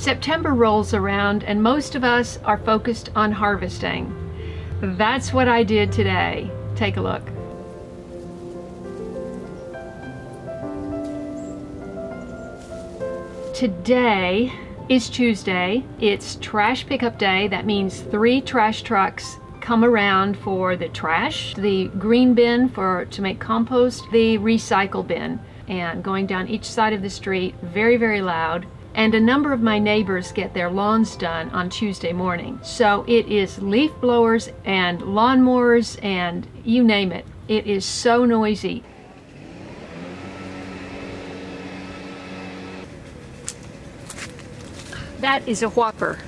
September rolls around and most of us are focused on harvesting. That's what I did today. Take a look. Today is Tuesday. It's trash pickup day. That means 3 trash trucks come around for the trash, the green bin to make compost, the recycle bin, and going down each side of the street, very, very loud. And a number of my neighbors get their lawns done on Tuesday morning. So it is leaf blowers and lawnmowers and you name it. It is so noisy. That is a whopper.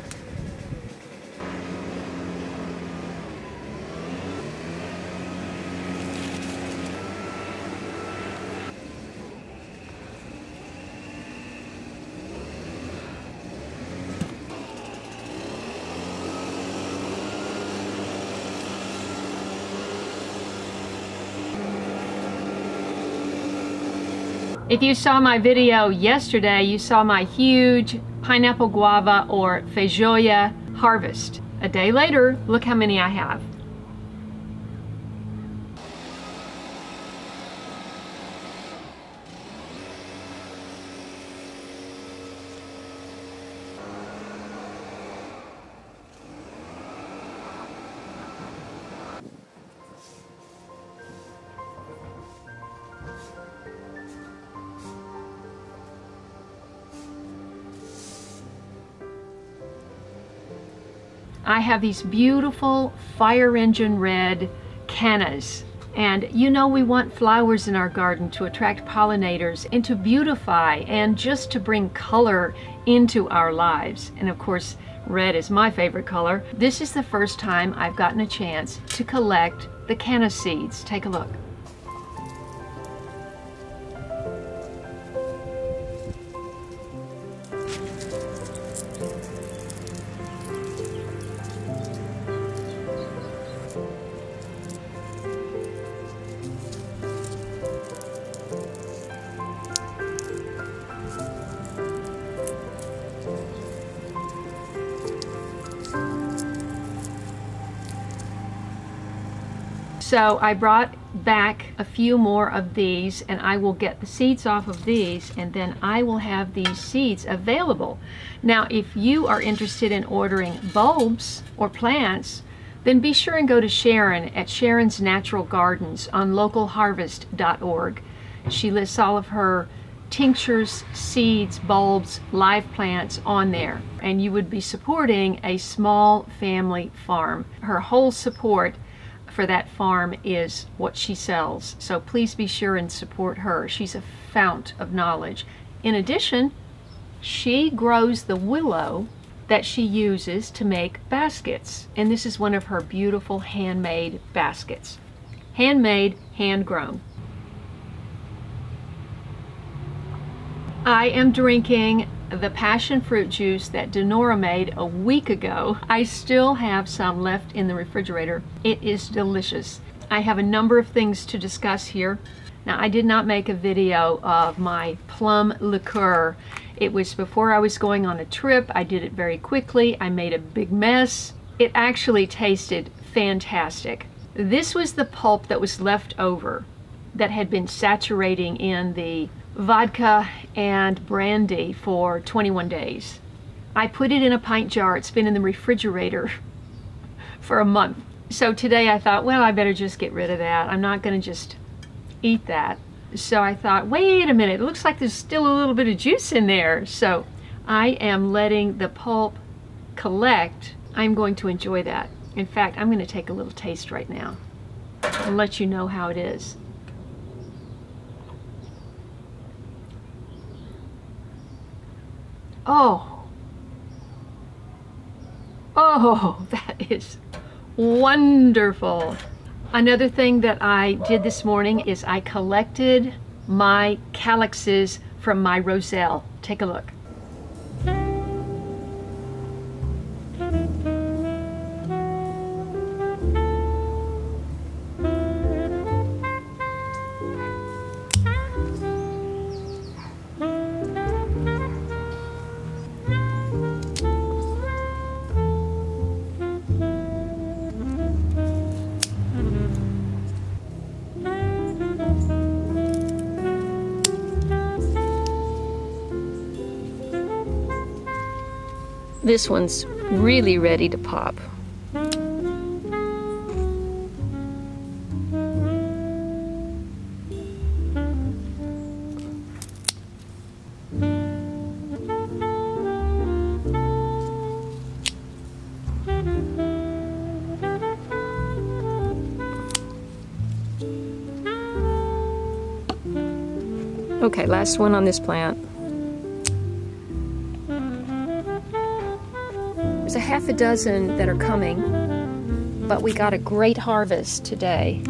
If you saw my video yesterday, you saw my huge pineapple guava or feijoa harvest. A day later, look how many I have. I have these beautiful fire engine red cannas. And you know we want flowers in our garden to attract pollinators and to beautify and just to bring color into our lives. And of course, red is my favorite color. This is the first time I've gotten a chance to collect the canna seeds. Take a look. So I brought back a few more of these and I will get the seeds off of these and then I will have these seeds available. Now if you are interested in ordering bulbs or plants, then be sure and go to Sharon at Sharon's Natural Gardens on localharvest.org. She lists all of her tinctures, seeds, bulbs, live plants on there, and you would be supporting a small family farm. Her whole support for that farm is what she sells. So please be sure and support her. She's a fount of knowledge. In addition, she grows the willow that she uses to make baskets. And this is one of her beautiful handmade baskets. Handmade, hand-grown. I am drinking the passion fruit juice that Denora made a week ago. I still have some left in the refrigerator. It is delicious. I have a number of things to discuss here. Now, I did not make a video of my plum liqueur. It was before I was going on a trip. I did it very quickly. I made a big mess. It actually tasted fantastic. This was the pulp that was left over that had been saturating in the vodka and brandy for 21 days. I put it in a pint jar. It's been in the refrigerator for a month. So today I thought, well, I better just get rid of that. I'm not going to just eat that. So I thought, wait a minute, it looks like there's still a little bit of juice in there. So I am letting the pulp collect. I'm going to enjoy that. In fact, I'm going to take a little taste right now and let you know how it is. Oh, that is wonderful. Another thing that I did this morning is I collected my calyxes from my roselle. Take a look. This one's really ready to pop. Okay, last one on this plant. There's a half a dozen that are coming, but we got a great harvest today.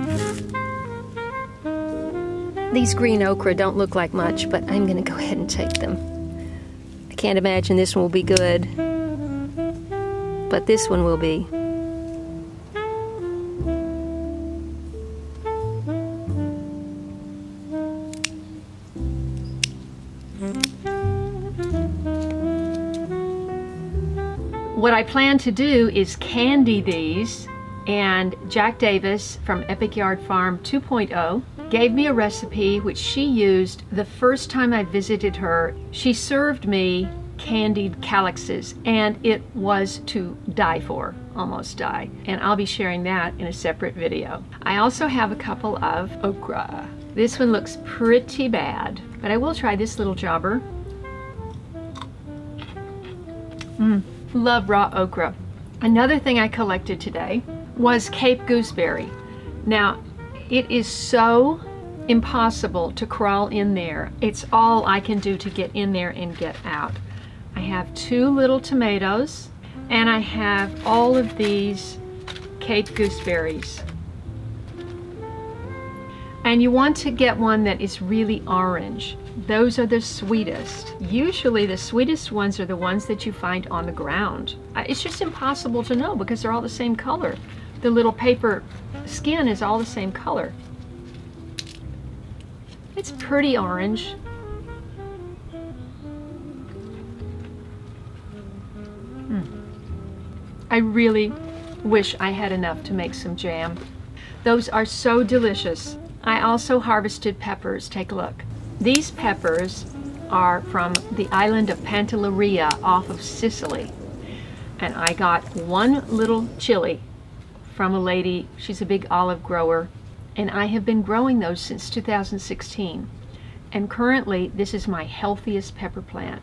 These green okra don't look like much, but I'm gonna go ahead and take them. I can't imagine this one will be good, but this one will be. What I plan to do is candy these, and Jack Davis from Epic Yard Farm 2.0 gave me a recipe which she used the first time I visited her. She served me candied calyxes, and it was to die for, almost die. And I'll be sharing that in a separate video. I also have a couple of okra. This one looks pretty bad, but I will try this little jobber. Love raw okra. Another thing I collected today was Cape gooseberry. Now, it is so impossible to crawl in there. It's all I can do to get in there and get out. I have 2 little tomatoes, and I have all of these Cape gooseberries. And you want to get one that is really orange. Those are the sweetest. Usually the sweetest ones are the ones that you find on the ground. It's just impossible to know because they're all the same color. The little paper skin is all the same color. It's pretty orange. I really wish I had enough to make some jam. Those are so delicious. I also harvested peppers. Take a look. These peppers are from the island of Pantelleria off of Sicily. And I got 1 little chili from a lady. She's a big olive grower. And I have been growing those since 2016. And currently, this is my healthiest pepper plant.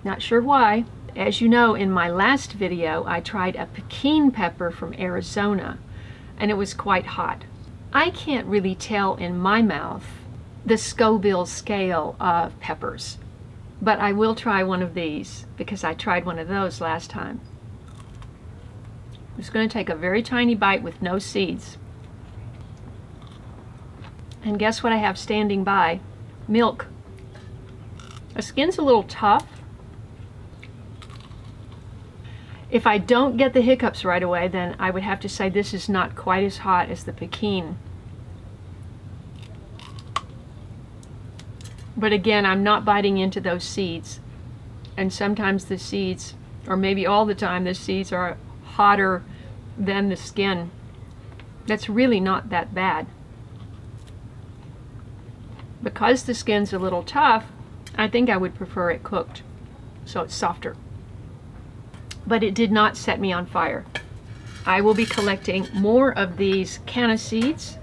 Not sure why. As you know, in my last video, I tried a Pekin pepper from Arizona, and it was quite hot. I can't really tell in my mouth the Scoville scale of peppers, but I will try one of these because I tried one of those last time. I'm just going to take a very tiny bite with no seeds. And guess what I have standing by? Milk. The skin's a little tough. If I don't get the hiccups right away, then I would have to say this is not quite as hot as the Pekin. But again, I'm not biting into those seeds. And sometimes the seeds, or maybe all the time, the seeds are hotter than the skin. That's really not that bad. Because the skin's a little tough, I think I would prefer it cooked, so it's softer. But it did not set me on fire. I will be collecting more of these canna seeds.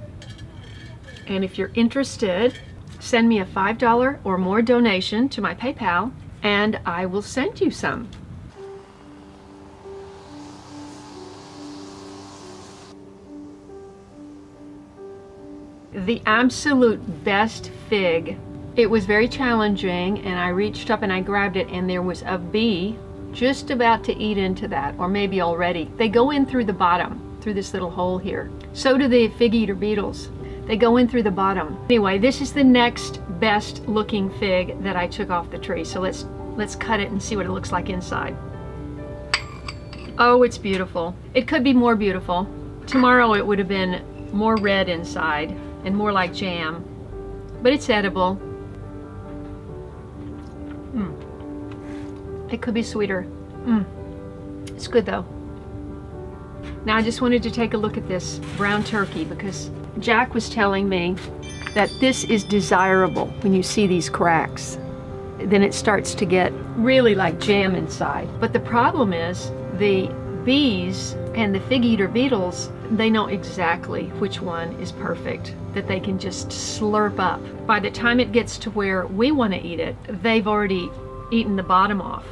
And if you're interested, send me a $5 or more donation to my PayPal, and I will send you some. The absolute best fig. It was very challenging, and I reached up and I grabbed it, and there was a bee just about to eat into that, or maybe already. They go in through the bottom, through this little hole here. So do the fig eater beetles. They go in through the bottom. Anyway, this is the next best looking fig that I took off the tree. So let's cut it and see what it looks like inside. Oh, it's beautiful. It could be more beautiful. Tomorrow it would have been more red inside and more like jam, but it's edible. It could be sweeter. It's good though. Now I just wanted to take a look at this brown turkey because Jack was telling me that this is desirable when you see these cracks. then it starts to get really like jam inside. But the problem is the bees and the fig eater beetles, they know exactly which one is perfect, that they can just slurp up. By the time it gets to where we want to eat it, they've already eaten the bottom off.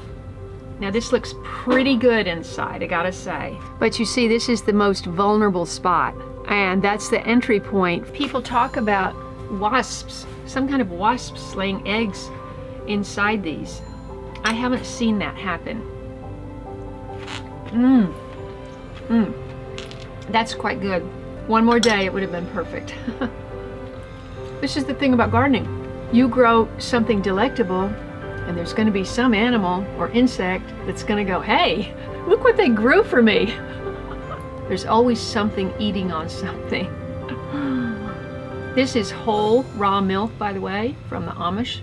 Now this looks pretty good inside, I gotta say. But you see, this is the most vulnerable spot, and that's the entry point. People talk about wasps, some kind of wasps laying eggs inside these. I haven't seen that happen. That's quite good. One more day, it would have been perfect. This is the thing about gardening. You grow something delectable, and there's going to be some animal or insect that's going to go, hey, look what they grew for me. There's always something eating on something. This is whole raw milk, by the way, from the Amish.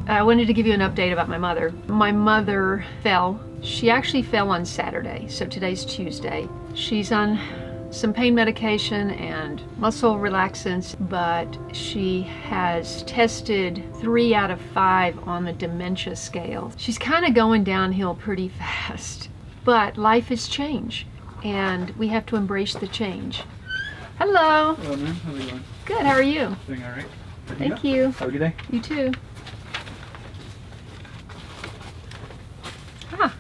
I wanted to give you an update about my mother. My mother fell. She actually fell on Saturday, so today's Tuesday. She's on some pain medication and muscle relaxants, but she has tested 3 out of 5 on the dementia scale. She's kind of going downhill pretty fast, but life is change, and we have to embrace the change. Hello. Hello, ma'am. How's it going? Good. How are you? Doing all right. Thank you. Have a good day. You too. Ah,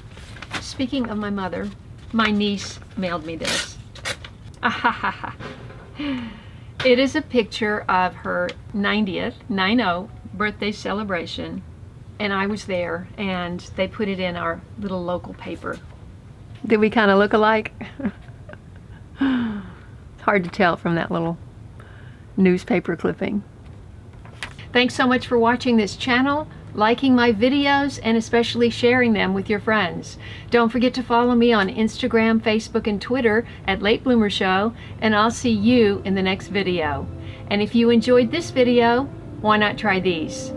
speaking of my mother, my niece mailed me this. It is a picture of her 90th, 90, birthday celebration, and I was there, and they put it in our little local paper. Did we kind of look alike? It's hard to tell from that little newspaper clipping. Thanks so much for watching this channel, liking my videos, and especially sharing them with your friends. Don't forget to follow me on Instagram, Facebook, and Twitter at Late Bloomer Show, and I'll see you in the next video. And if you enjoyed this video, why not try these?